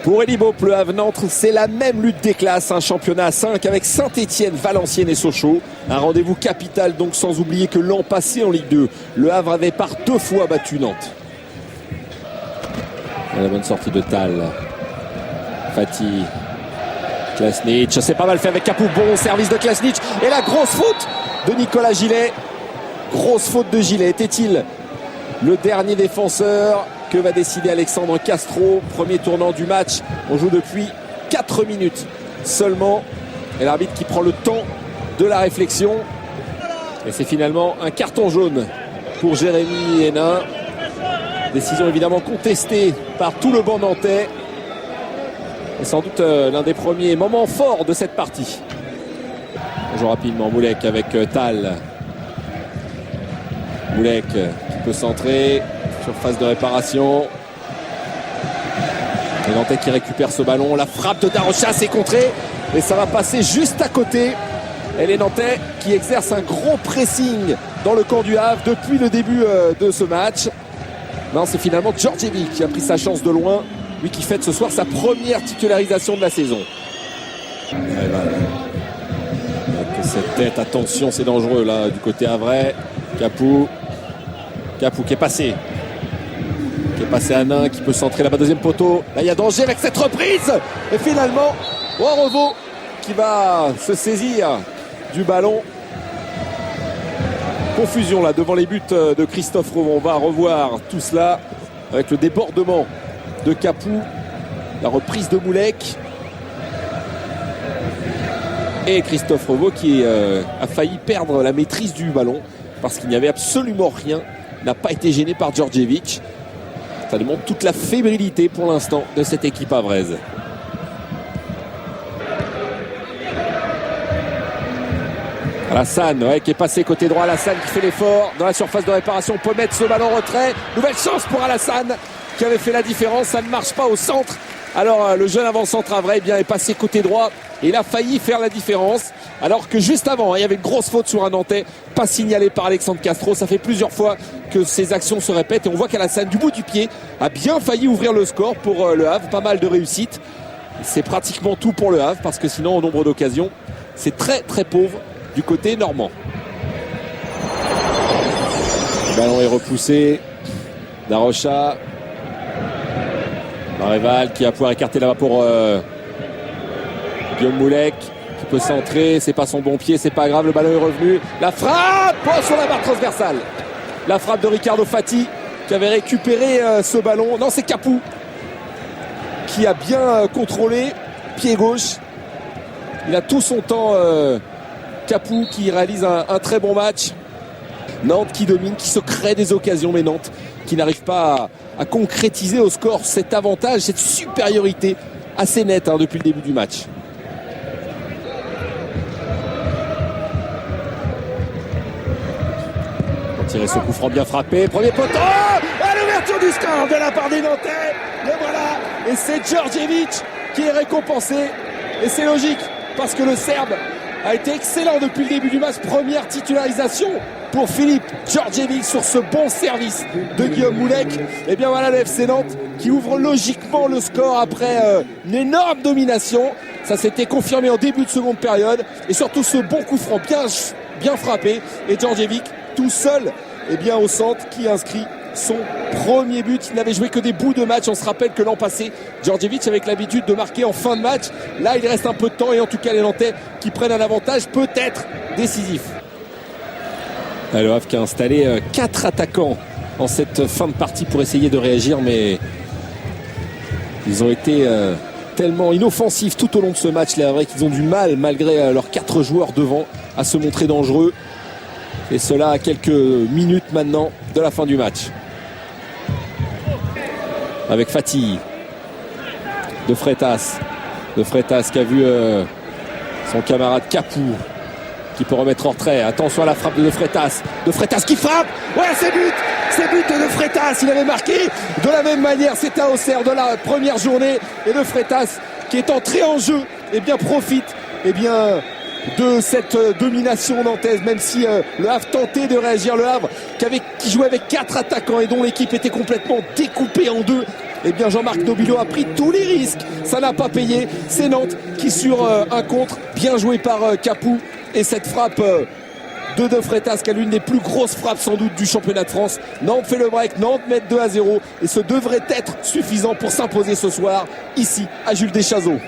Pour Elie Baup, le Havre-Nantes, c'est la même lutte des classes, un championnat à 5 avec Saint-Etienne, Valenciennes et Sochaux. Un rendez-vous capital donc, sans oublier que l'an passé en Ligue 2, le Havre avait par 2 fois battu Nantes. La bonne sortie de Tal. Fati. Klasnic, c'est pas mal fait avec Capou, bon service de Klasnic. Et la grosse faute de Nicolas Gillet. Grosse faute de Gillet. Était-il le dernier défenseur? Que va décider Alexandre Castro? Premier tournant du match. On joue depuis 4 minutes seulement. Et l'arbitre qui prend le temps de la réflexion. Et c'est finalement un carton jaune pour Jérémy Hénin. Décision évidemment contestée par tout le banc nantais. Et sans doute l'un des premiers moments forts de cette partie. On joue rapidement Moulek avec Tal. Moulek qui peut centrer. Surface de réparation. Les Nantais qui récupèrent ce ballon. La frappe de Darocha, c'est contré. Et ça va passer juste à côté. Et les Nantais qui exercent un gros pressing dans le camp du Havre depuis le début de ce match. Non, c'est finalement Djordjevic qui a pris sa chance de loin. Lui qui fête ce soir sa première titularisation de la saison. Avec cette tête, attention, c'est dangereux là du côté havrais. Capou qui est passé. Qui est passé à Nain, qui peut centrer là-bas, deuxième poteau. Là, il y a danger avec cette reprise. Et finalement, Revo qui va se saisir du ballon. Confusion là devant les buts de Christophe Revo. On va revoir tout cela avec le débordement de Capou. La reprise de Moulek. Et Christophe Revo qui a failli perdre la maîtrise du ballon parce qu'il n'y avait absolument rien. N'a pas été gêné par Djordjevic. Ça démontre toute la fébrilité pour l'instant de cette équipe havraise. Alassane qui est passé côté droit. Alassane qui fait l'effort dans la surface de réparation. On peut mettre ce ballon en retrait. Nouvelle chance pour Alassane qui avait fait la différence. Ça ne marche pas au centre. Alors le jeune avant-centre havrais est passé côté droit. Et il a failli faire la différence. Alors que juste avant, il y avait une grosse faute sur un Nantais, pas signalé par Alexandre Castro. Ça fait plusieurs fois que ces actions se répètent. Et on voit qu'Alassane, du bout du pied, a bien failli ouvrir le score pour le Havre. Pas mal de réussite. C'est pratiquement tout pour le Havre, parce que sinon, au nombre d'occasions, c'est très très pauvre du côté normand. Le ballon est repoussé. Darocha. Maréval qui va pouvoir écarter là-bas pour Guillaume Moulek. Qui peut centrer, c'est pas son bon pied, c'est pas grave, le ballon est revenu. La frappe sur la barre transversale. La frappe de Ricardo Fati qui avait récupéré ce ballon. Non, c'est Capou qui a bien contrôlé. Pied gauche. Il a tout son temps. Capou qui réalise un très bon match. Nantes qui domine, qui se crée des occasions, mais Nantes qui n'arrive pas à concrétiser au score cet avantage, cette supériorité assez nette depuis le début du match. Tirer ce coup franc bien frappé, premier poteau, à l'ouverture du score de la part des Nantais, et voilà, et c'est Djordjevic qui est récompensé, et c'est logique, parce que le Serbe a été excellent depuis le début du match, première titularisation pour Philippe Djordjevic sur ce bon service de Guillaume Moulek. Et bien voilà le FC Nantes qui ouvre logiquement le score après une énorme domination, ça s'était confirmé en début de seconde période, et surtout ce bon coup franc bien frappé, et Djordjevic tout seul au centre qui inscrit son premier but. Il n'avait joué que des bouts de match. On se rappelle que l'an passé, Djordjevic avec l'habitude de marquer en fin de match. Là, il reste un peu de temps et en tout cas, les Nantais qui prennent un avantage peut-être décisif. Le Havre qui a installé 4 attaquants en cette fin de partie pour essayer de réagir, mais ils ont été tellement inoffensifs tout au long de ce match. Les Havrais qu'ils ont du mal, malgré leurs 4 joueurs devant, à se montrer dangereux. Et cela à quelques minutes maintenant de la fin du match. Avec Fati. De Freitas. De Freitas qui a vu son camarade Capou qui peut remettre en retrait. Attention à la frappe de Freitas. De Freitas qui frappe. Ouais, c'est but de Freitas. Il avait marqué de la même manière. C'était à Auxerre de la première journée. Et de Freitas qui est entré en jeu profite de cette domination nantaise, même si le Havre tentait de réagir. Le Havre qui jouait avec 4 attaquants et dont l'équipe était complètement découpée en deux. Eh bien Jean-Marc Nobilo a pris tous les risques, ça n'a pas payé. C'est Nantes qui sur un contre, bien joué par Capou, et cette frappe de De Freitas, qui a l'une des plus grosses frappes sans doute du championnat de France. Nantes fait le break, Nantes met 2-0 et ce devrait être suffisant pour s'imposer ce soir ici à Jules Deschazos.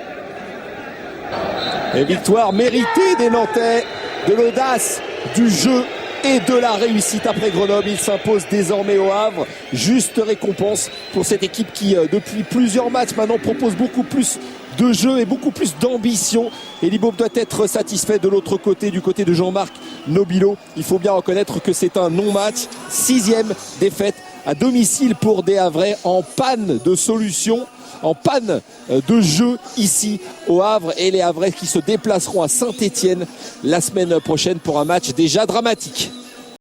Et victoire méritée des Nantais, de l'audace, du jeu et de la réussite après Grenoble. Il s'impose désormais au Havre. Juste récompense pour cette équipe qui depuis plusieurs matchs maintenant propose beaucoup plus de jeu et beaucoup plus d'ambition. Et Libob doit être satisfait de l'autre côté, du côté de Jean-Marc Nobilo. Il faut bien reconnaître que c'est un non-match. 6e défaite à domicile pour des Havrais en panne de solution, en panne de jeu ici au Havre. Et les Havrais qui se déplaceront à Saint-Étienne la semaine prochaine pour un match déjà dramatique.